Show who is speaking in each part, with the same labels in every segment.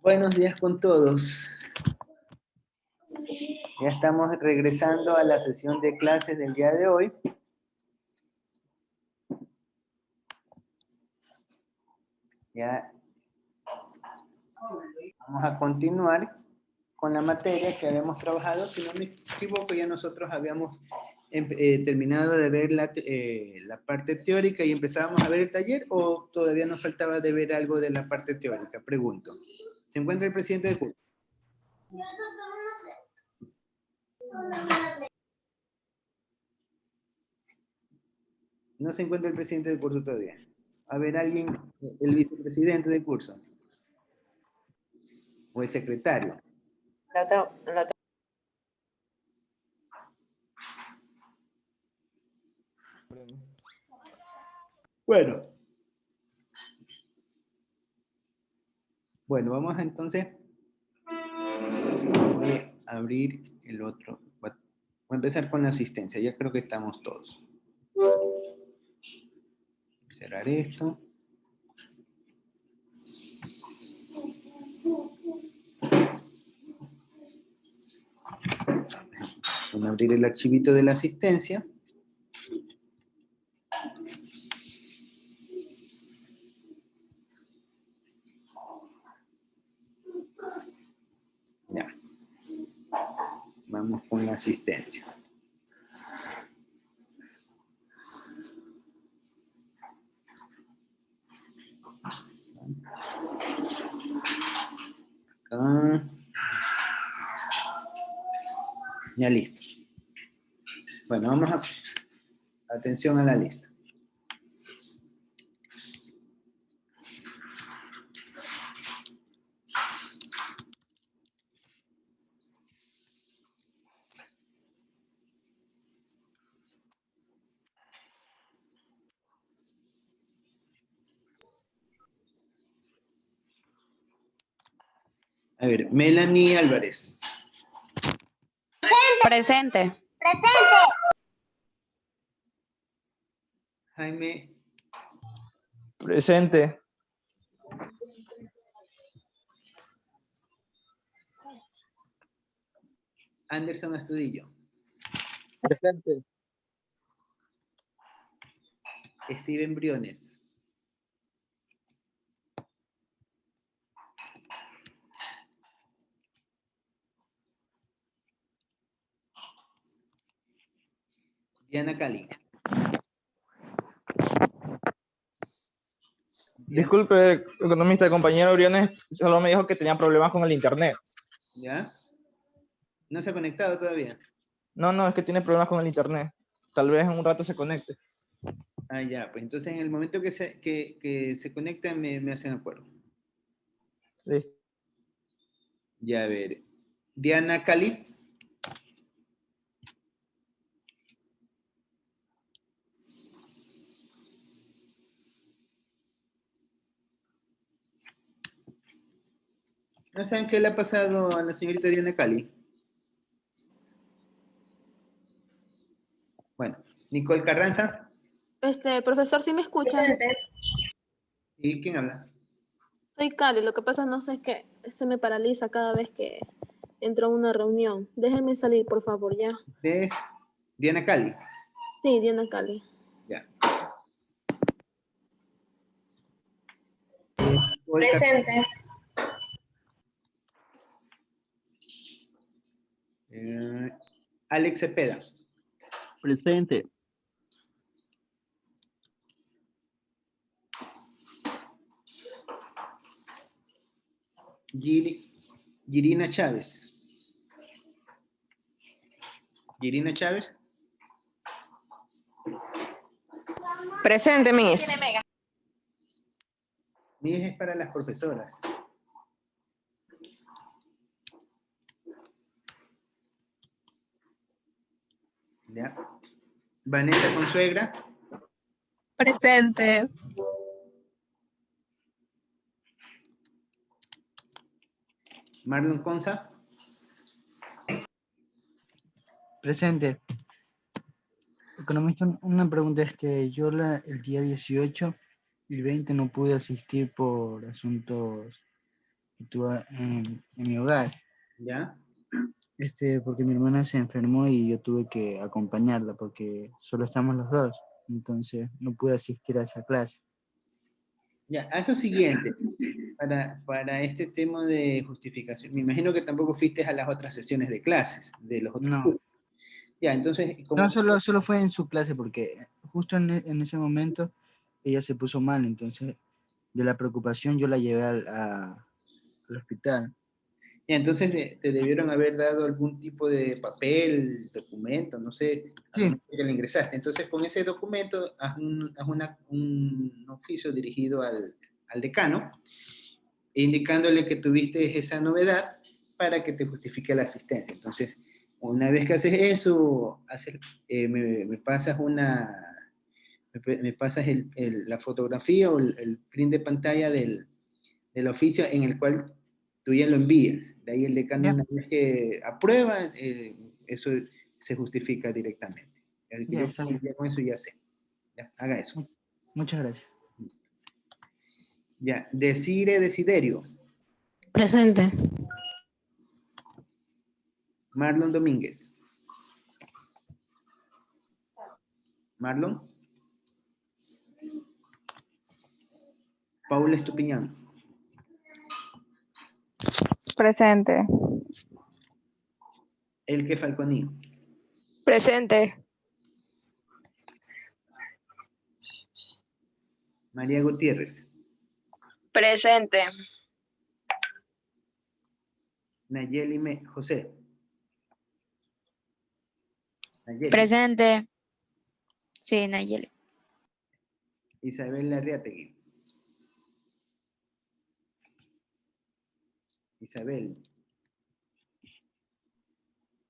Speaker 1: Buenos días con todos. Ya estamos regresando a la sesión de clases del día de hoy. Ya vamos a continuar con la materia que habíamos trabajado. Si no me equivoco, ya nosotros habíamos terminado de ver la parte teórica y empezábamos a ver el taller, ¿o todavía nos faltaba de ver algo de la parte teórica? Pregunto. ¿Se encuentra el presidente del curso? No se encuentra el presidente del curso todavía. A ver, alguien, el vicepresidente del curso. O el secretario. Bueno. Bueno, vamos entonces. Voy a abrir el otro. Voy a empezar con la asistencia. Ya creo que estamos todos. Cerrar esto. Voy a abrir el archivito de la asistencia. Ya. Vamos con la asistencia. Acá. Ya listo. Bueno, vamos a... Atención a la lista. A ver, Melanie Álvarez.
Speaker 2: Presente.
Speaker 1: Jaime
Speaker 3: Presente.
Speaker 1: Anderson Astudillo.
Speaker 3: Presente.
Speaker 1: Steven Briones. Diana Cali.
Speaker 3: Disculpe, economista, el compañero Briones solo me dijo que tenía problemas con el internet.
Speaker 1: ¿Ya? ¿No se ha conectado todavía?
Speaker 3: No, es que tiene problemas con el internet. Tal vez en un rato se conecte.
Speaker 1: Ah, ya. Pues entonces en el momento que se conecta me hacen acuerdo.
Speaker 3: Listo.
Speaker 1: Ya, a ver. Diana Cali. ¿No saben qué le ha pasado a la señorita Diana Cali? Bueno, Nicole Carranza.
Speaker 4: Profesor, ¿sí me escucha?
Speaker 1: ¿Y quién habla?
Speaker 4: Soy Cali, lo que pasa no sé, es que se me paraliza cada vez que entro a una reunión. Déjeme salir, por favor, ya.
Speaker 1: Es Diana Cali.
Speaker 4: Sí, Diana Cali.
Speaker 1: Ya.
Speaker 5: Presente.
Speaker 1: Alex Cepeda.
Speaker 6: Presente.
Speaker 1: Girina Chávez. Girina Chávez.
Speaker 5: Presente, Miss.
Speaker 1: Mi es para las profesoras. ¿Ya? Vanessa Consuegra.
Speaker 2: Presente.
Speaker 1: Marlon Conza.
Speaker 6: Presente. Economista, una pregunta es que yo el día 18 y 20 no pude asistir por asuntos que tuve en mi hogar.
Speaker 1: ¿Ya?
Speaker 6: Porque mi hermana se enfermó y yo tuve que acompañarla porque solo estamos los dos. Entonces no pude asistir a esa clase.
Speaker 1: Ya, haz lo siguiente, para este tema de justificación. Me imagino que tampoco fuiste a las otras sesiones de clases, de los otros
Speaker 6: No,
Speaker 1: cursos. Ya, entonces,
Speaker 6: no solo fue en su clase porque justo en ese momento ella se puso mal. Entonces de la preocupación yo la llevé al hospital.
Speaker 1: ya, entonces te debieron haber dado algún tipo de papel, documento, no sé, al
Speaker 6: Sí,
Speaker 1: momento que le ingresaste. Entonces, con ese documento, un oficio dirigido al decano, indicándole que tuviste esa novedad para que te justifique la asistencia. Entonces, una vez que haces eso, me pasas me pasas la fotografía o el print de pantalla del oficio en el cual tú ya lo envías. De ahí el decano,
Speaker 6: ya,
Speaker 1: una vez que aprueba, eso se justifica directamente.
Speaker 6: ya está bien.
Speaker 1: Ya con eso ya sé. Ya, haga eso.
Speaker 6: Muchas gracias.
Speaker 1: Ya, Desiderio.
Speaker 2: Presente.
Speaker 1: Marlon Domínguez. Marlon. Paula Estupiñán.
Speaker 7: Presente.
Speaker 1: Elke Falconi.
Speaker 5: Presente.
Speaker 1: María Gutiérrez.
Speaker 5: Presente.
Speaker 1: Nayeli José. Nayeli.
Speaker 8: Presente. Sí, Nayeli.
Speaker 1: Isabel Larriategui. Isabel.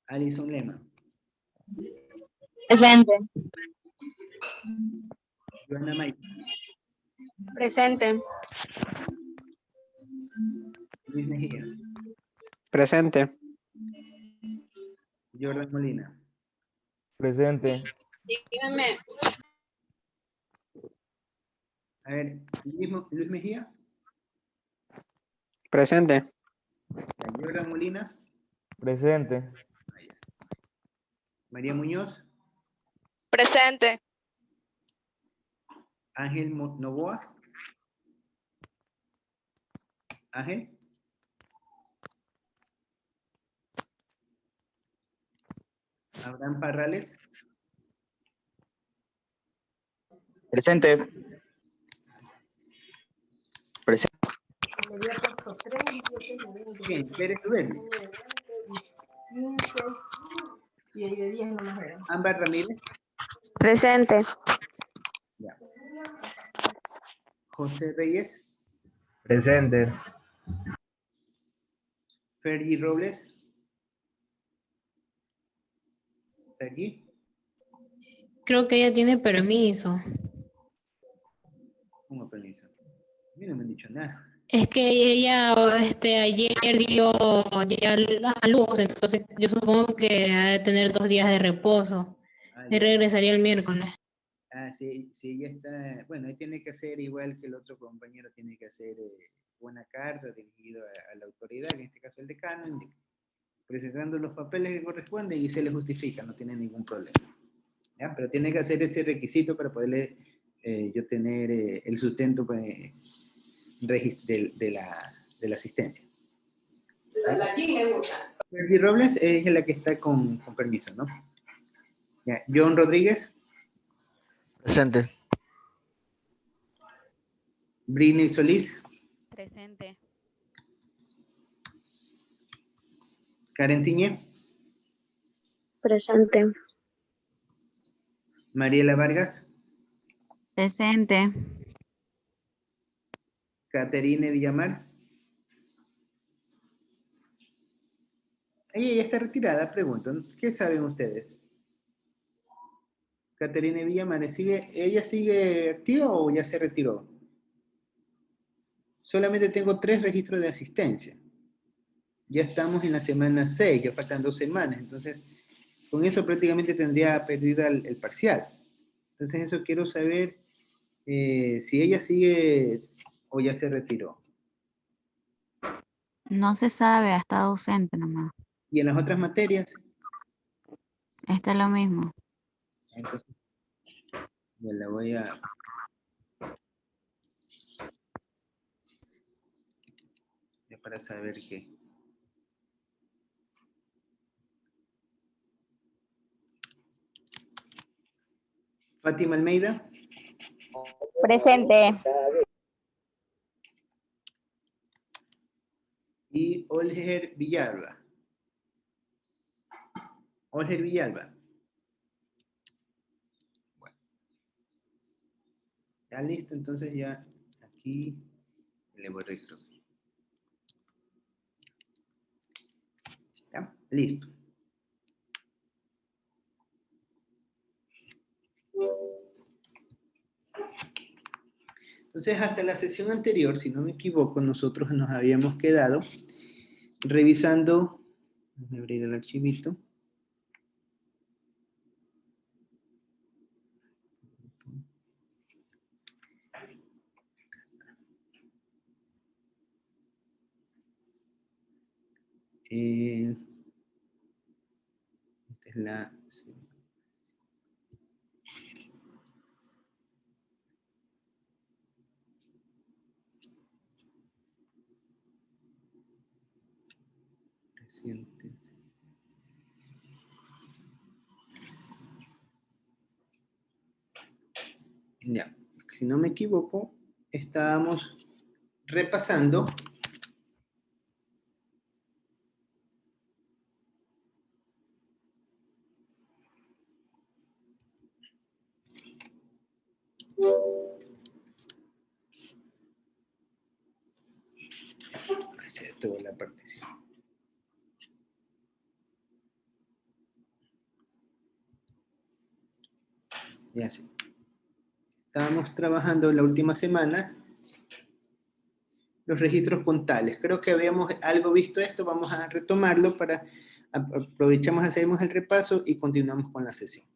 Speaker 1: Alison Lema.
Speaker 8: Presente.
Speaker 1: Joana May.
Speaker 5: Presente.
Speaker 1: Luis Mejía.
Speaker 3: Presente.
Speaker 1: Jordan Molina.
Speaker 3: Presente.
Speaker 5: Dígame.
Speaker 1: A ver, Luis Mejía.
Speaker 3: Presente.
Speaker 1: Jordan Molina.
Speaker 3: Presente.
Speaker 1: María Muñoz.
Speaker 5: Presente.
Speaker 1: Ángel Novoa. Ángel. Abraham Parrales.
Speaker 3: Presente.
Speaker 1: Bien, Pérez Rubén. Ámbar Ramírez.
Speaker 5: Presente.
Speaker 1: Ya. José Reyes.
Speaker 3: Presente.
Speaker 1: Fergie Robles. Fergie.
Speaker 2: Creo que ella tiene permiso.
Speaker 1: ¿Cómo permiso? A mí no me han dicho nada.
Speaker 2: Es que ella ayer dio ya a luz, entonces yo supongo que ha de tener 2 días de reposo.
Speaker 1: Ah,
Speaker 2: Y
Speaker 1: ya.
Speaker 2: regresaría el miércoles.
Speaker 1: Ah, sí, sí, ella está. Bueno, ahí tiene que hacer igual que el otro compañero, tiene que hacer una carta dirigida a la autoridad, en este caso el decano, presentando los papeles que corresponden y se le justifica, no tiene ningún problema. ¿Ya? Pero tiene que hacer ese requisito para poderle yo tener el sustento pues, de la asistencia. La Fergie Robles es la que está con permiso, ¿no? Ya. John Rodríguez.
Speaker 6: Presente.
Speaker 1: Britney Solís.
Speaker 8: Presente.
Speaker 1: Karen Tiñé.
Speaker 5: Presente.
Speaker 1: Mariela Vargas.
Speaker 8: Presente.
Speaker 1: Caterine Villamar. Ella ya está retirada, pregunto. ¿Qué saben ustedes? Caterine Villamar, ¿ella sigue activa o ya se retiró? Solamente tengo 3 registros de asistencia. Ya estamos en la semana 6, ya faltan 2 semanas. Entonces, con eso prácticamente tendría perdida el parcial. Entonces eso quiero saber si ella sigue o ya se retiró.
Speaker 8: No se sabe, ha estado ausente nomás.
Speaker 1: Y en las otras materias,
Speaker 8: Está lo mismo.
Speaker 1: entonces ya la voy a... ya para saber qué. Fátima Almeida.
Speaker 5: Presente.
Speaker 1: Y Olger Villalba. Olger Villalba. Bueno. Ya listo, entonces ya aquí le voy a registrar. ¿Ya? Listo. Entonces, hasta la sesión anterior, si no me equivoco, nosotros nos habíamos quedado revisando, déjame abrir el archivito. Esta es la... recientes. Ya, si no me equivoco, estábamos repasando toda la partición. Ya sí. Estábamos trabajando la última semana los registros contables. Creo que habíamos algo visto esto, vamos a retomarlo para aprovechamos, hacemos el repaso y continuamos con la sesión.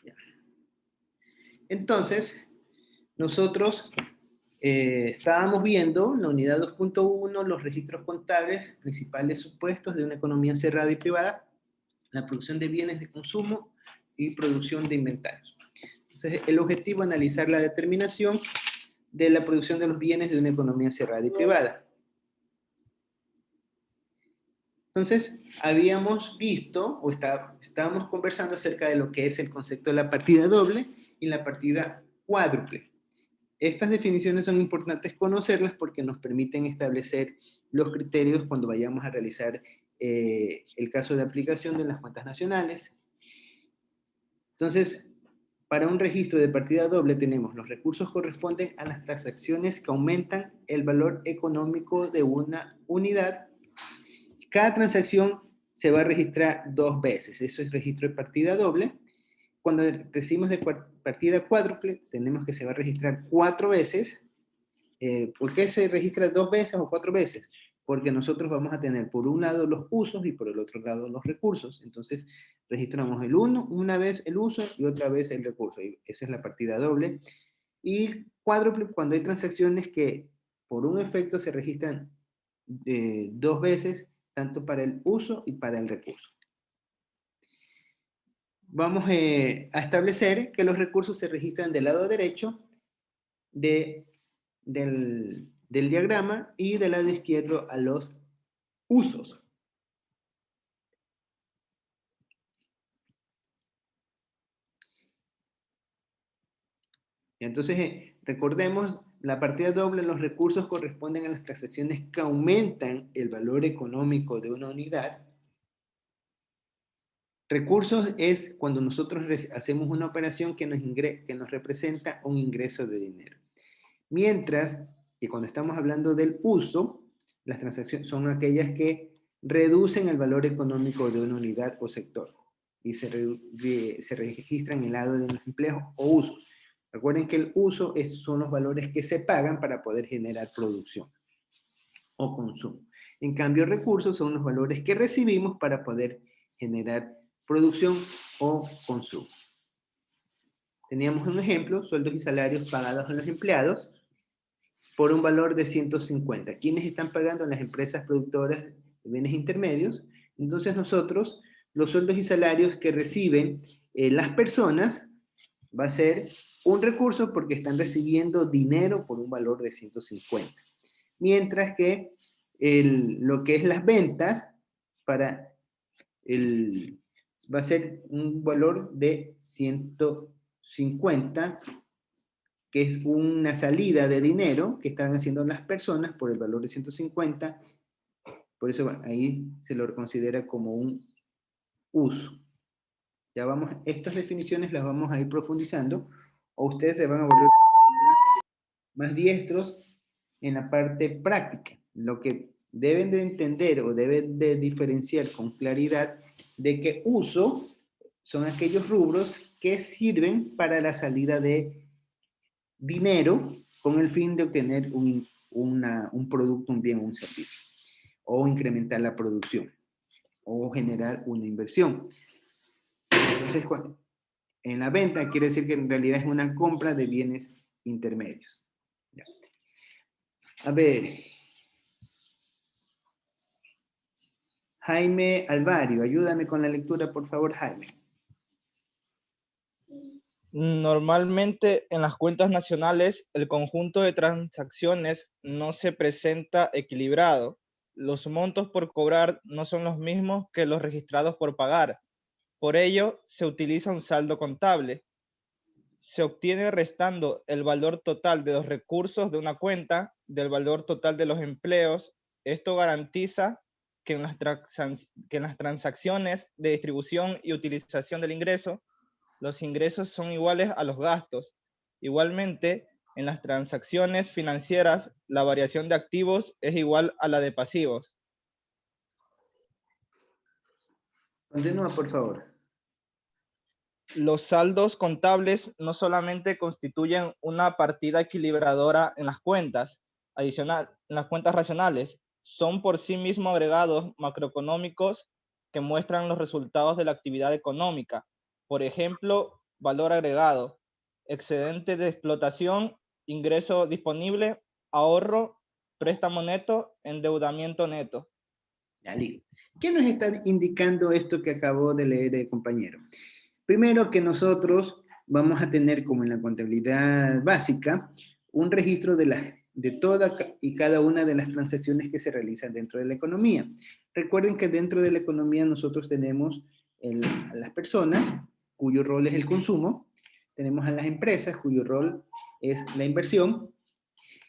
Speaker 1: Ya. Entonces, nosotros estábamos viendo en la unidad 2.1 los registros contables, principales supuestos de una economía cerrada y privada, la producción de bienes de consumo y producción de inventarios. Entonces, el objetivo es analizar la determinación de la producción de los bienes de una economía cerrada y privada. Entonces, habíamos visto, o estábamos conversando acerca de lo que es el concepto de la partida doble y la partida cuádruple. Estas definiciones son importantes conocerlas porque nos permiten establecer los criterios cuando vayamos a realizar el caso de aplicación de las cuentas nacionales. Entonces, para un registro de partida doble tenemos los recursos corresponden a las transacciones que aumentan el valor económico de una unidad. Cada transacción se va a registrar 2 veces, eso es registro de partida doble. Cuando decimos de partida cuádruple, tenemos que se va a registrar 4 veces. ¿Por qué se registra 2 veces o 4 veces? Porque nosotros vamos a tener por un lado los usos y por el otro lado los recursos. Entonces, registramos una vez el uso y otra vez el recurso. Y esa es la partida doble. Y cuádruple cuando hay transacciones que por un efecto se registran 2 veces, tanto para el uso y para el recurso. Vamos a establecer que los recursos se registran del lado derecho del diagrama y del lado izquierdo a los usos. Entonces, recordemos, la partida doble, los recursos corresponden a las transacciones que aumentan el valor económico de una unidad. Recursos es cuando nosotros hacemos una operación que nos representa un ingreso de dinero. Mientras que cuando estamos hablando del uso, las transacciones son aquellas que reducen el valor económico de una unidad o sector y se registran en el lado de los empleos o usos. Recuerden que el uso son los valores que se pagan para poder generar producción o consumo. En cambio, recursos son los valores que recibimos para poder generar producción o consumo. Teníamos un ejemplo, sueldos y salarios pagados a los empleados por un valor de 150. ¿Quiénes están pagando? Las empresas productoras de bienes intermedios. Entonces nosotros, los sueldos y salarios que reciben las personas, va a ser un recurso porque están recibiendo dinero por un valor de 150. Mientras que lo que es las ventas va a ser un valor de 150, que es una salida de dinero que están haciendo las personas por el valor de 150. Por eso ahí se lo considera como un uso. Ya vamos, estas definiciones las vamos a ir profundizando, o ustedes se van a volver más diestros en la parte práctica. Lo que deben de entender o deben de diferenciar con claridad de que uso son aquellos rubros que sirven para la salida de dinero con el fin de obtener un producto, un bien o un servicio, o incrementar la producción, o generar una inversión. Entonces, en la venta quiere decir que en realidad es una compra de bienes intermedios. Ya. A ver. Jaime Alvario, ayúdame con la lectura, por favor, Jaime.
Speaker 3: Normalmente en las cuentas nacionales el conjunto de transacciones no se presenta equilibrado. Los montos por cobrar no son los mismos que los registrados por pagar. Por ello, se utiliza un saldo contable. Se obtiene restando el valor total de los recursos de una cuenta del valor total de los empleos. Esto garantiza que en las transacciones de distribución y utilización del ingreso, los ingresos son iguales a los gastos. Igualmente, en las transacciones financieras, la variación de activos es igual a la de pasivos.
Speaker 1: Continúa, por favor.
Speaker 3: Los saldos contables no solamente constituyen una partida equilibradora en las cuentas racionales, son por sí mismos agregados macroeconómicos que muestran los resultados de la actividad económica. Por ejemplo, valor agregado, excedente de explotación, ingreso disponible, ahorro, préstamo neto, endeudamiento neto.
Speaker 1: Dale. ¿Qué nos está indicando esto que acabó de leer el compañero? Primero, que nosotros vamos a tener, como en la contabilidad básica, un registro de toda y cada una de las transacciones que se realizan dentro de la economía. Recuerden que dentro de la economía nosotros tenemos a las personas, cuyo rol es el consumo, tenemos a las empresas, cuyo rol es la inversión,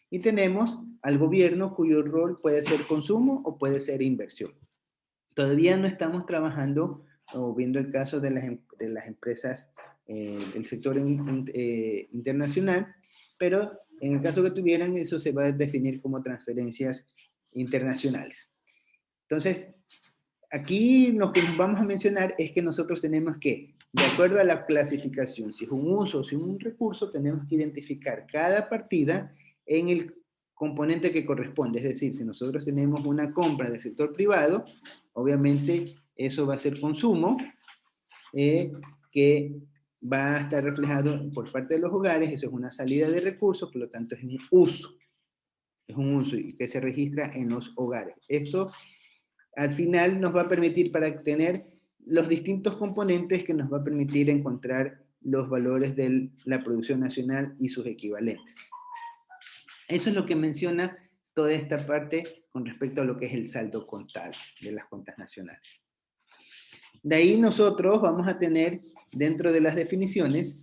Speaker 1: y tenemos al gobierno, cuyo rol puede ser consumo o puede ser inversión. Todavía no estamos trabajando o viendo el caso de las empresas del sector internacional, pero en el caso que tuvieran, eso se va a definir como transferencias internacionales. Entonces, aquí lo que vamos a mencionar es que nosotros tenemos que, de acuerdo a la clasificación, si es un uso o si es un recurso, tenemos que identificar cada partida en el componente que corresponde. Es decir, si nosotros tenemos una compra del sector privado, obviamente eso va a ser consumo, que va a estar reflejado por parte de los hogares. Eso es una salida de recursos, por lo tanto es un uso. Es un uso y que se registra en los hogares. Esto al final nos va a permitir para obtener los distintos componentes que nos va a permitir encontrar los valores de la producción nacional y sus equivalentes. Eso es lo que menciona toda esta parte con respecto a lo que es el saldo contable de las cuentas nacionales. De ahí nosotros vamos a tener dentro de las definiciones,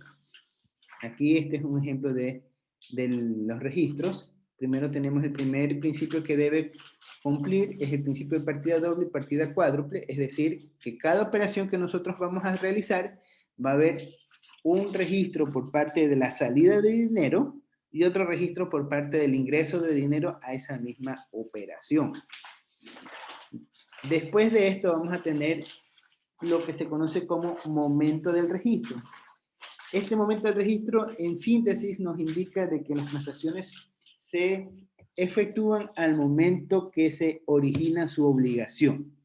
Speaker 1: aquí este es un ejemplo de los registros. Primero tenemos el primer principio que debe cumplir, es el principio de partida doble y partida cuádruple, es decir, que cada operación que nosotros vamos a realizar va a haber un registro por parte de la salida de dinero y otro registro por parte del ingreso de dinero a esa misma operación. Después de esto vamos a tener lo que se conoce como momento del registro. Este momento del registro, en síntesis, nos indica de que las transacciones se efectúan al momento que se origina su obligación.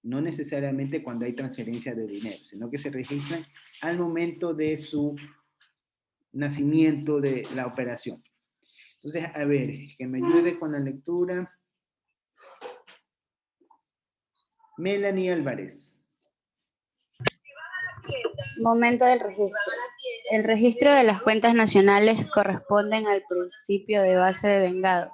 Speaker 1: No necesariamente cuando hay transferencia de dinero, sino que se registran al momento de su nacimiento de la operación. Entonces, a ver, que me ayude con la lectura. Melanie Álvarez.
Speaker 9: Momento del registro. El registro de las cuentas nacionales corresponden al principio de base de vengado.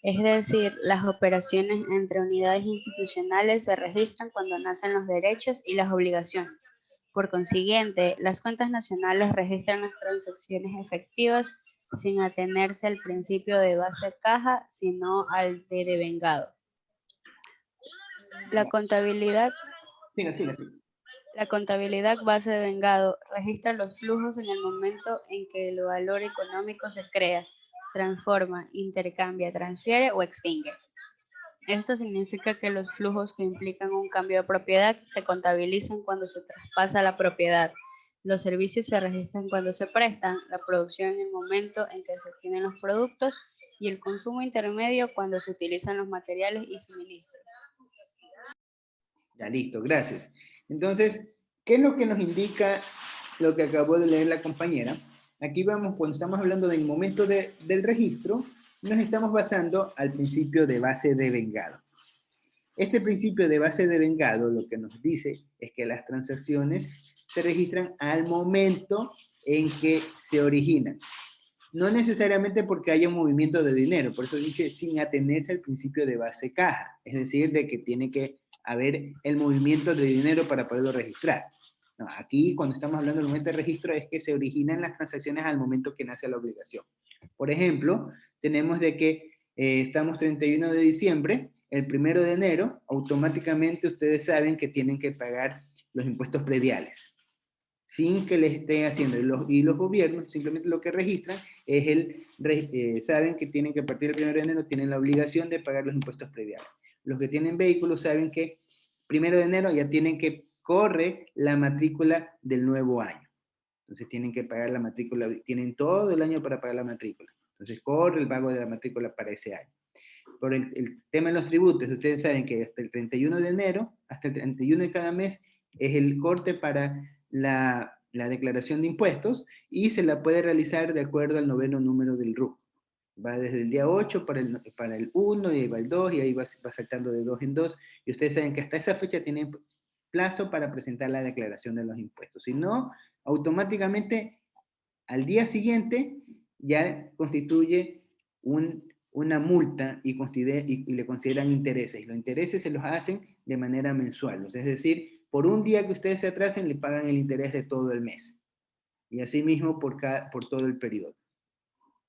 Speaker 9: Es decir, las operaciones entre unidades institucionales se registran cuando nacen los derechos y las obligaciones. Por consiguiente, las cuentas nacionales registran las transacciones efectivas sin atenerse al principio de base de caja, sino al de devengado. La contabilidad base de vengado registra los flujos en el momento en que el valor económico se crea, transforma, intercambia, transfiere o extingue. Esto significa que los flujos que implican un cambio de propiedad se contabilizan cuando se traspasa la propiedad. Los servicios se registran cuando se prestan, la producción en el momento en que se obtienen los productos y el consumo intermedio cuando se utilizan los materiales y suministros.
Speaker 1: Ya, listo, gracias. Entonces, ¿qué es lo que nos indica lo que acabó de leer la compañera? Aquí vamos, cuando estamos hablando del momento del registro, nos estamos basando al principio de base de vengado. Este principio de base de vengado lo que nos dice es que las transacciones se registran al momento en que se originan. No necesariamente porque haya un movimiento de dinero, por eso dice sin atenerse al principio de base caja, es decir, de que tiene que haber el movimiento de dinero para poderlo registrar. No, aquí cuando estamos hablando del momento de registro es que se originan las transacciones al momento que nace la obligación. Por ejemplo, tenemos de que estamos 31 de diciembre, el 1 de enero, automáticamente ustedes saben que tienen que pagar los impuestos prediales, sin que les estén haciendo. Y los gobiernos simplemente lo que registran es saben que tienen que a partir del 1 de enero tienen la obligación de pagar los impuestos prediales. Los que tienen vehículos saben que 1 de enero ya tienen que corre la matrícula del nuevo año. Entonces tienen que pagar la matrícula, tienen todo el año para pagar la matrícula. Entonces corre el pago de la matrícula para ese año. Por el tema de los tributos, ustedes saben que hasta el 31 de enero, hasta el 31 de cada mes, es el corte para la declaración de impuestos y se la puede realizar de acuerdo al 9º número del RUC. Va desde el día 8 para el 1 y ahí va el 2 y ahí va saltando de 2 en 2. Y ustedes saben que hasta esa fecha tienen plazo para presentar la declaración de los impuestos. Si no, automáticamente al día siguiente ya constituye una multa y le consideran intereses. Y los intereses se los hacen de manera mensual. Es decir, por un día que ustedes se atrasen, le pagan el interés de todo el mes. Y así mismo por todo el periodo.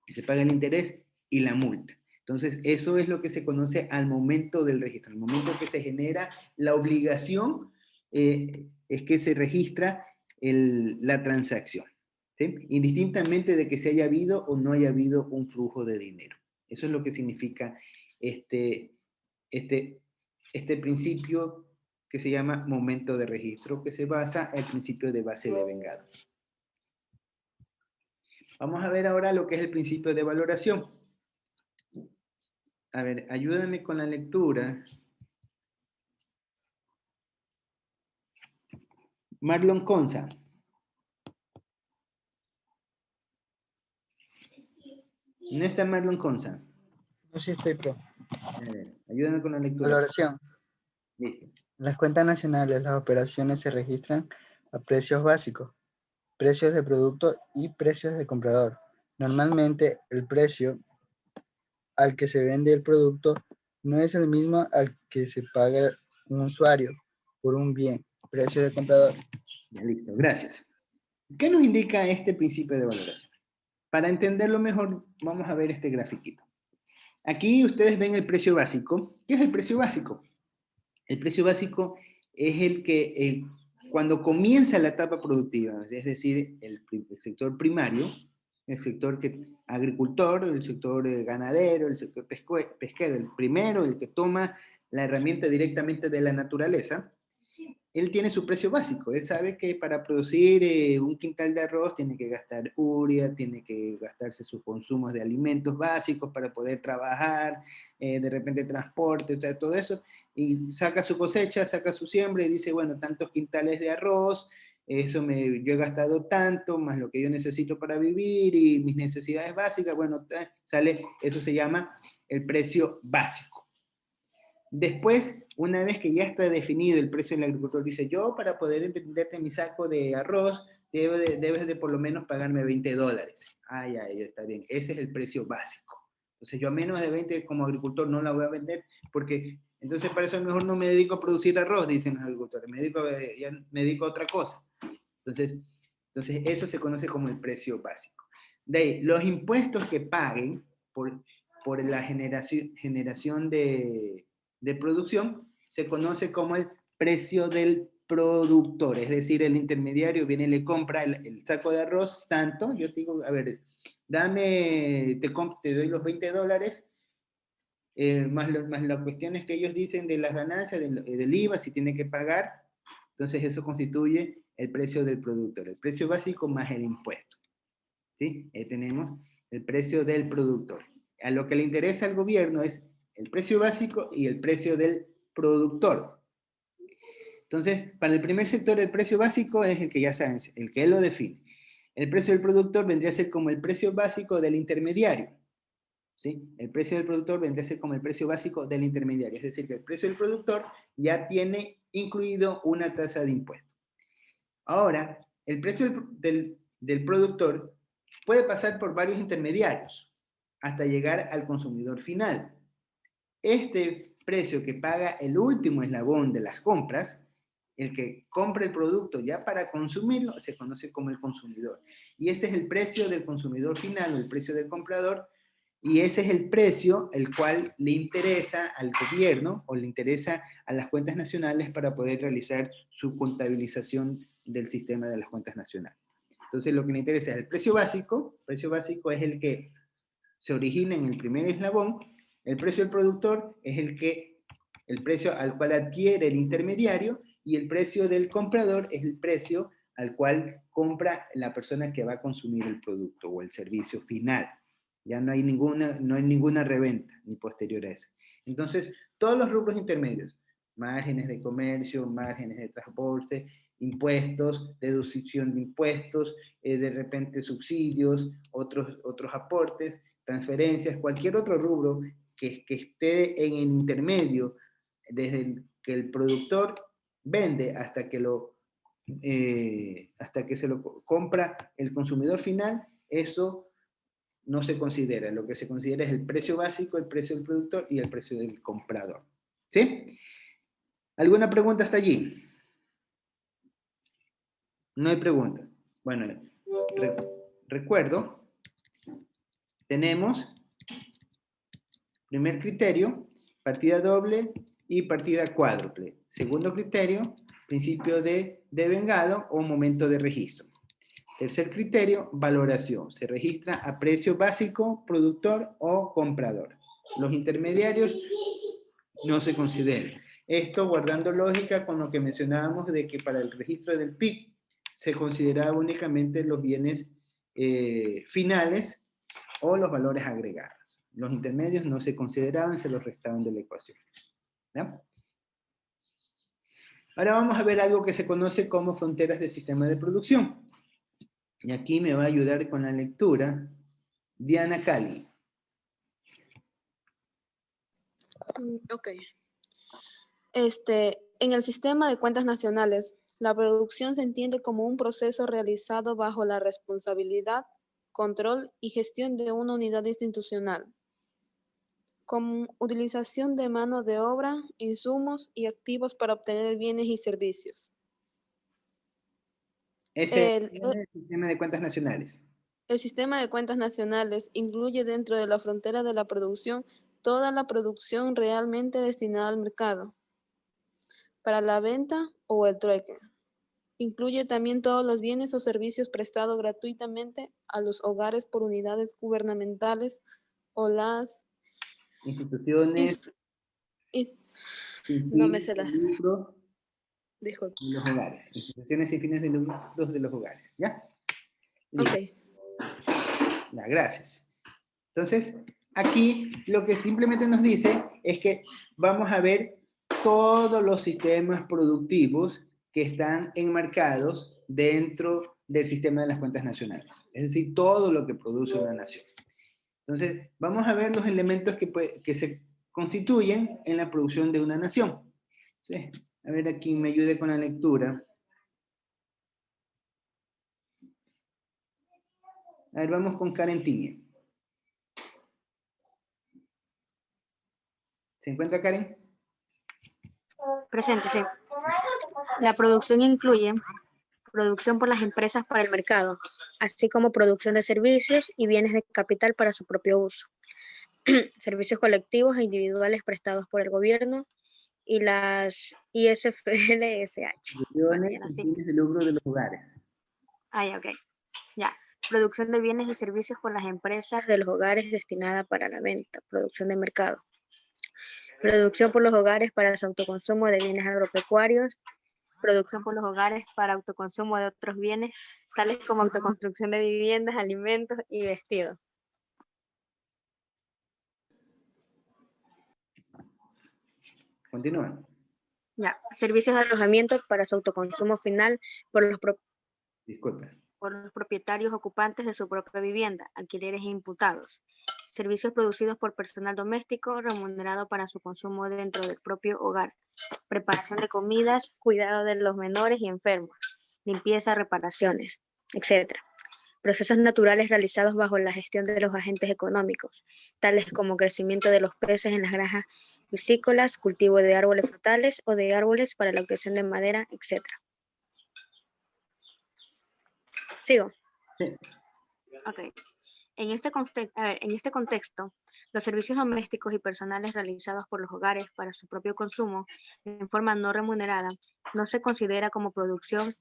Speaker 1: Se paga el interés y la multa. Entonces, eso es lo que se conoce al momento del registro. Al momento que se genera la obligación, es que se registra la transacción, ¿sí? Indistintamente de que se haya habido o no haya habido un flujo de dinero. Eso es lo que significa este principio que se llama momento de registro, que se basa en el principio de base de vengado. Vamos a ver ahora lo que es el principio de valoración. A ver, ayúdame con la lectura. Marlon Conza. ¿No está Marlon Conza?
Speaker 6: No, sí estoy pro.
Speaker 1: A ver, ayúdame con la lectura.
Speaker 6: Valoración.
Speaker 1: Listo.
Speaker 6: En las cuentas nacionales, las operaciones se registran a precios básicos, precios de producto y precios de comprador. Normalmente, el precio al que se vende el producto no es el mismo al que se paga un usuario por un bien, precio de comprador.
Speaker 1: Ya, listo, gracias. ¿Qué nos indica este principio de valoración? Para entenderlo mejor, vamos a ver este grafiquito. Aquí ustedes ven el precio básico. ¿Qué es el precio básico? El precio básico es cuando comienza la etapa productiva, es decir, el sector primario, el sector agricultor, el sector ganadero, el sector pesquero, el primero, el que toma la herramienta directamente de la naturaleza, él tiene su precio básico. Él sabe que para producir un quintal de arroz tiene que gastar urea, tiene que gastarse sus consumos de alimentos básicos para poder trabajar, de repente transporte, o sea, todo eso, y saca su cosecha, saca su siembra y dice, bueno, tantos quintales de arroz, yo he gastado tanto, más lo que yo necesito para vivir y mis necesidades básicas, bueno, sale, eso se llama el precio básico. Después, una vez que ya está definido el precio del agricultor, dice, yo para poder venderte mi saco de arroz, debes de por lo menos pagarme $20. Ah, ya, está bien, ese es el precio básico. Entonces yo a menos de 20 como agricultor no la voy a vender, porque entonces para eso mejor no me dedico a producir arroz, dicen los agricultores, me dedico a otra cosa. Entonces eso se conoce como el precio básico. De ahí, los impuestos que paguen por la generación de producción se conoce como el precio del productor, es decir, el intermediario viene y le compra el saco de arroz tanto, yo te digo, a ver, te doy los $20, más las cuestiones que ellos dicen de las ganancias, del IVA, si tiene que pagar, entonces eso constituye el precio del productor, el precio básico más el impuesto. ¿Sí? Ahí tenemos el precio del productor. A lo que le interesa al gobierno es el precio básico y el precio del productor. Entonces, para el primer sector, el precio básico es el que ya saben, el que él lo define. El precio del productor vendría a ser como el precio básico del intermediario. ¿Sí? El precio del productor vendría a ser como el precio básico del intermediario. Es decir, que el precio del productor ya tiene incluido una tasa de impuesto. Ahora, el precio del productor puede pasar por varios intermediarios hasta llegar al consumidor final. Este precio que paga el último eslabón de las compras, el que compra el producto ya para consumirlo, se conoce como el consumidor. Y ese es el precio del consumidor final, o el precio del comprador, y ese es el precio el cual le interesa al gobierno o le interesa a las cuentas nacionales para poder realizar su contabilización del sistema de las cuentas nacionales. Entonces, lo que le interesa es el precio básico. El precio básico es el que se origina en el primer eslabón. El precio del productor es el precio al cual adquiere el intermediario, y el precio del comprador es el precio al cual compra la persona que va a consumir el producto o el servicio final. Ya no hay ninguna reventa ni posterior a eso. Entonces, todos los rubros intermedios, márgenes de comercio, márgenes de transporte, impuestos, deducción de impuestos, de repente subsidios, otros aportes, transferencias, cualquier otro rubro que esté en el intermedio, desde que el productor vende hasta que se lo compra el consumidor final, eso no se considera. Lo que se considera es el precio básico, el precio del productor y el precio del comprador. ¿Sí? ¿Alguna pregunta hasta allí? No hay pregunta. Bueno, recuerdo, tenemos primer criterio, partida doble y partida cuádruple. Segundo criterio, principio de devengado o momento de registro. Tercer criterio, valoración. Se registra a precio básico, productor o comprador. Los intermediarios no se consideran. Esto guardando lógica con lo que mencionábamos de que para el registro del PIB se consideraba únicamente los bienes finales o los valores agregados. Los intermedios no se consideraban, se los restaban de la ecuación. ¿Ya? Ahora vamos a ver algo que se conoce como fronteras del sistema de producción. Y aquí me va a ayudar con la lectura Diana Cali.
Speaker 4: Ok. En el sistema de cuentas nacionales, la producción se entiende como un proceso realizado bajo la responsabilidad, control y gestión de una unidad institucional, con utilización de mano de obra, insumos y activos para obtener bienes y servicios.
Speaker 1: Ese es el sistema de cuentas nacionales.
Speaker 4: El sistema de cuentas nacionales incluye dentro de la frontera de la producción toda la producción realmente destinada al mercado, para la venta o el trueque. Incluye también todos los bienes o servicios prestados gratuitamente a los hogares por unidades gubernamentales o las
Speaker 1: instituciones.
Speaker 4: No me sé las. Disculpe.
Speaker 1: De los hogares. Instituciones sin fines de lucro de los hogares. ¿Ya? Listo.
Speaker 4: Ok.
Speaker 1: Ya, gracias. Entonces, aquí lo que simplemente nos dice es que vamos a ver todos los sistemas productivos que están enmarcados dentro del sistema de las cuentas nacionales. Es decir, todo lo que produce una nación. Entonces, vamos a ver los elementos que se constituyen en la producción de una nación. Entonces, a ver, aquí me ayude con la lectura. A ver, vamos con Karen Tiñe. ¿Se encuentra Karen?
Speaker 10: Presente, sí. La producción incluye producción por las empresas para el mercado, así como producción de servicios y bienes de capital para su propio uso. Servicios colectivos e individuales prestados por el gobierno y las ISFL-SH. Bueno, ya no sé.
Speaker 1: Fines de lucro de los hogares.
Speaker 10: Ah, ya, ok. Ya. Producción de bienes y servicios por las empresas de los hogares destinada para la venta, producción de mercado. Producción por los hogares para su autoconsumo de bienes agropecuarios. Producción por los hogares para autoconsumo de otros bienes, tales como autoconstrucción de viviendas, alimentos y vestidos.
Speaker 1: Continúa.
Speaker 10: Ya. Servicios de alojamiento para su autoconsumo final por los propietarios ocupantes de su propia vivienda, alquileres e imputados. Servicios producidos por personal doméstico remunerado para su consumo dentro del propio hogar. Preparación de comidas, cuidado de los menores y enfermos, limpieza, reparaciones, etc. Procesos naturales realizados bajo la gestión de los agentes económicos, tales como crecimiento de los peces en las granjas piscícolas, cultivo de árboles frutales o de árboles para la obtención de madera, etc. ¿Sigo?
Speaker 1: Sí.
Speaker 10: Ok. En este contexto, los servicios domésticos y personales realizados por los hogares para su propio consumo en forma no remunerada no se considera como producción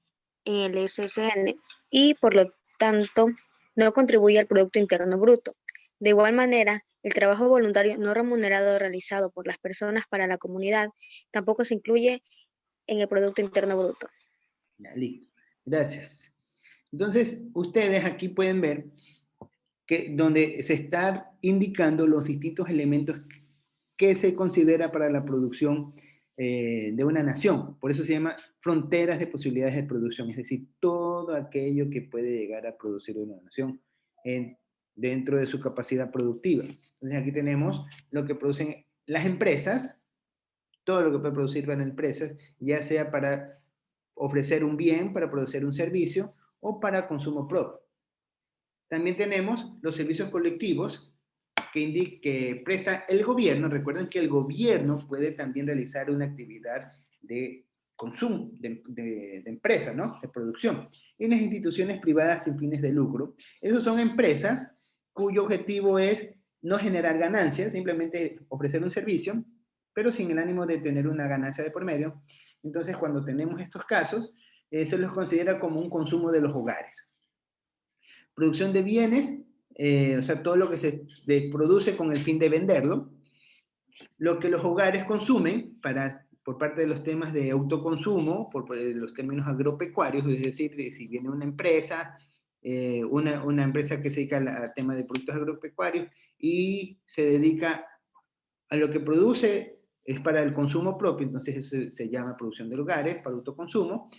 Speaker 10: en el SSN y, por lo tanto, no contribuye al Producto Interno Bruto. De igual manera, el trabajo voluntario no remunerado realizado por las personas para la comunidad tampoco se incluye en el Producto Interno Bruto.
Speaker 1: Ya, listo. Gracias. Entonces, ustedes aquí pueden ver que donde se están indicando los distintos elementos que se considera para la producción de una nación. Por eso se llama fronteras de posibilidades de producción, es decir, todo aquello que puede llegar a producir una nación dentro de su capacidad productiva. Entonces aquí tenemos lo que producen las empresas, todo lo que puede producir las empresas, ya sea para ofrecer un bien, para producir un servicio o para consumo propio. También tenemos los servicios colectivos que presta el gobierno. Recuerden que el gobierno puede también realizar una actividad de consumo, de empresa, ¿no? De producción. Y las instituciones privadas sin fines de lucro. Esas son empresas cuyo objetivo es no generar ganancias, simplemente ofrecer un servicio, pero sin el ánimo de tener una ganancia de por medio. Entonces, cuando tenemos estos casos, se los considera como un consumo de los hogares. Producción de bienes, o sea, todo lo que se produce con el fin de venderlo. Lo que los hogares consumen por parte de los temas de autoconsumo, por los términos agropecuarios, es decir, si viene una empresa, una empresa que se dedica al tema de productos agropecuarios y se dedica a lo que produce es para el consumo propio, entonces eso se llama producción de hogares, para autoconsumo.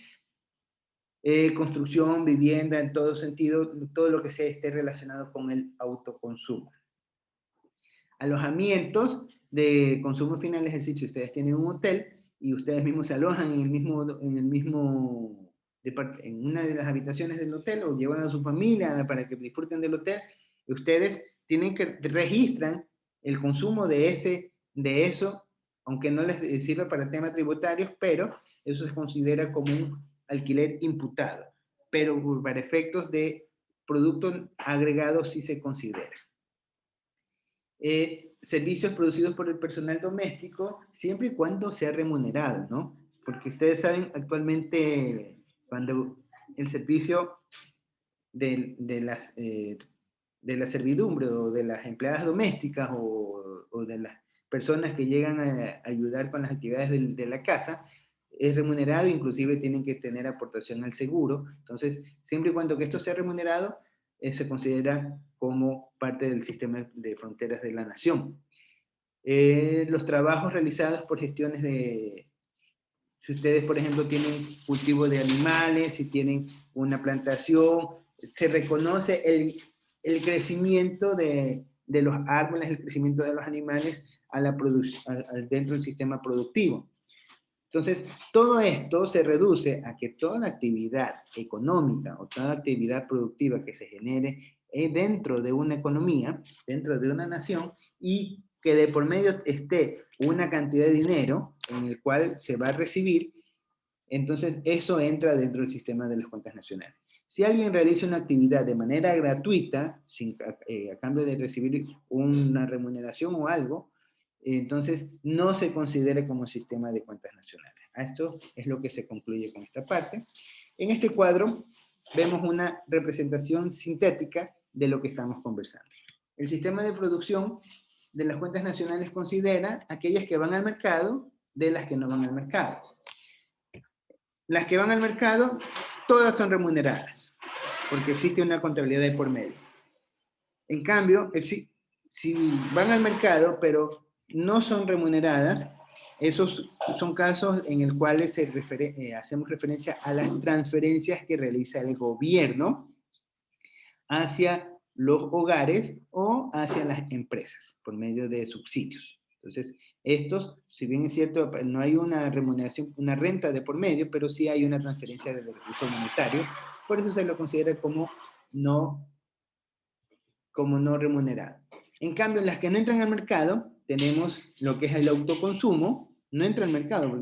Speaker 1: Construcción, vivienda, en todo sentido, todo lo que esté relacionado con el autoconsumo. Alojamientos de consumo final, es decir, si ustedes tienen un hotel y ustedes mismos se alojan en una de las habitaciones del hotel o llevan a su familia para que disfruten del hotel, ustedes registran el consumo de eso, aunque no les sirve para temas tributarios, pero eso se considera como un alquiler imputado, pero para efectos de producto agregado sí se considera. Servicios producidos por el personal doméstico, siempre y cuando sea remunerado, ¿no? Porque ustedes saben, actualmente, cuando el servicio de la servidumbre o de las empleadas domésticas o de las personas que llegan a ayudar con las actividades de la casa, es remunerado, inclusive tienen que tener aportación al seguro. Entonces, siempre y cuando que esto sea remunerado, se considera como parte del sistema de fronteras de la nación. Los trabajos realizados por gestiones de... Si ustedes, por ejemplo, tienen cultivo de animales, si tienen una plantación, se reconoce el crecimiento de los árboles, el crecimiento de los animales dentro del sistema productivo. Entonces, todo esto se reduce a que toda actividad económica o toda actividad productiva que se genere dentro de una economía, dentro de una nación, y que de por medio esté una cantidad de dinero en el cual se va a recibir, entonces eso entra dentro del sistema de las cuentas nacionales. Si alguien realiza una actividad de manera gratuita, a cambio de recibir una remuneración o algo, entonces no se considera como sistema de cuentas nacionales. Esto es lo que se concluye con esta parte. En este cuadro vemos una representación sintética de lo que estamos conversando. El sistema de producción de las cuentas nacionales considera aquellas que van al mercado de las que no van al mercado. Las que van al mercado, todas son remuneradas, porque existe una contabilidad de por medio. En cambio, si van al mercado, pero no son remuneradas, esos son casos en los cuales hacemos referencia a las transferencias que realiza el gobierno hacia los hogares o hacia las empresas por medio de subsidios. Entonces, estos, si bien es cierto, no hay una remuneración, una renta de por medio, pero sí hay una transferencia de recurso monetario, por eso se lo considera como no remunerado. En cambio, las que no entran al mercado, tenemos lo que es el autoconsumo, no entra al mercado,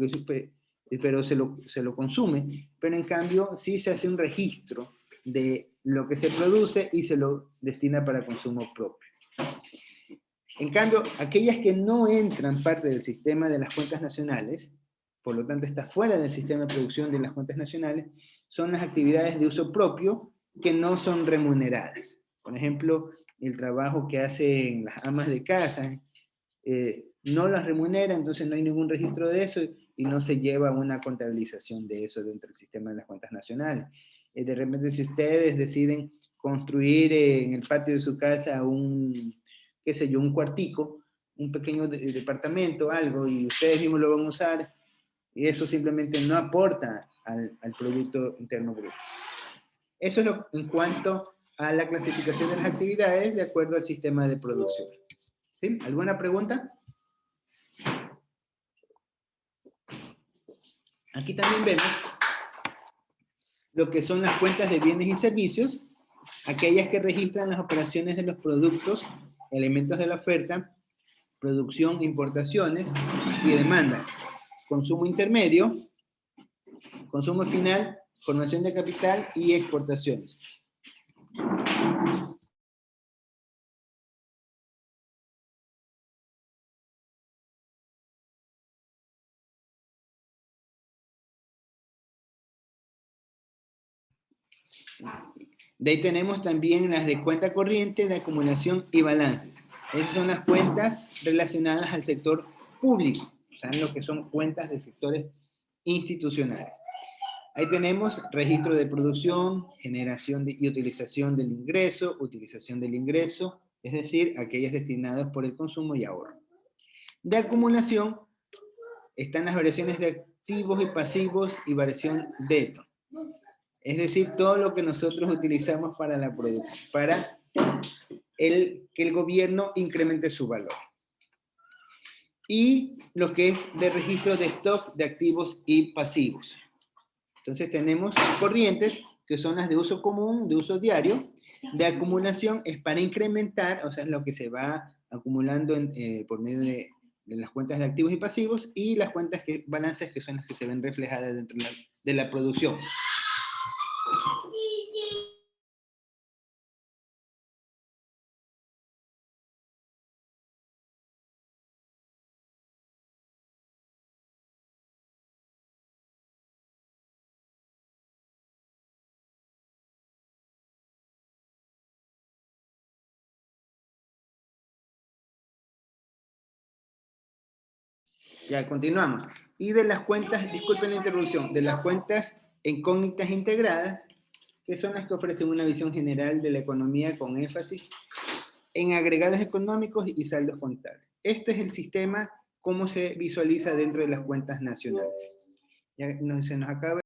Speaker 1: pero se lo consume, pero en cambio sí se hace un registro de lo que se produce y se lo destina para consumo propio. En cambio, aquellas que no entran parte del sistema de las cuentas nacionales, por lo tanto está fuera del sistema de producción de las cuentas nacionales, son las actividades de uso propio que no son remuneradas. Por ejemplo, el trabajo que hacen las amas de casa, no las remunera, entonces no hay ningún registro de eso y no se lleva una contabilización de eso dentro del sistema de las cuentas nacionales. De repente, si ustedes deciden construir en el patio de su casa qué sé yo, un cuartico, un pequeño departamento, algo, y ustedes mismos lo van a usar, y eso simplemente no aporta al Producto Interno Bruto. Eso es en cuanto a la clasificación de las actividades de acuerdo al sistema de producción. ¿Sí? ¿Alguna pregunta? Aquí también vemos lo que son las cuentas de bienes y servicios, aquellas que registran las operaciones de los productos, elementos de la oferta, producción, importaciones y demanda, consumo intermedio, consumo final, formación de capital y exportaciones. De ahí tenemos también las de cuenta corriente, de acumulación y balances. Esas son las cuentas relacionadas al sector público, ¿saben lo que son cuentas de sectores institucionales? Ahí tenemos registro de producción, generación y utilización del ingreso, es decir, aquellas destinadas por el consumo y ahorro. De acumulación están las variaciones de activos y pasivos y variación de esto. Es decir, todo lo que nosotros utilizamos para la producción, para que el gobierno incremente su valor. Y lo que es de registro de stock de activos y pasivos. Entonces tenemos corrientes, que son las de uso común, de uso diario. De acumulación es para incrementar, o sea, es lo que se va acumulando por medio de las cuentas de activos y pasivos, y las cuentas balances, que son las que se ven reflejadas dentro de la producción. Ya, continuamos. Y de las cuentas, disculpen la interrupción, de las cuentas incógnitas integradas, que son las que ofrecen una visión general de la economía con énfasis en agregados económicos y saldos contables. Esto es el sistema, cómo se visualiza dentro de las cuentas nacionales. Ya se nos acaba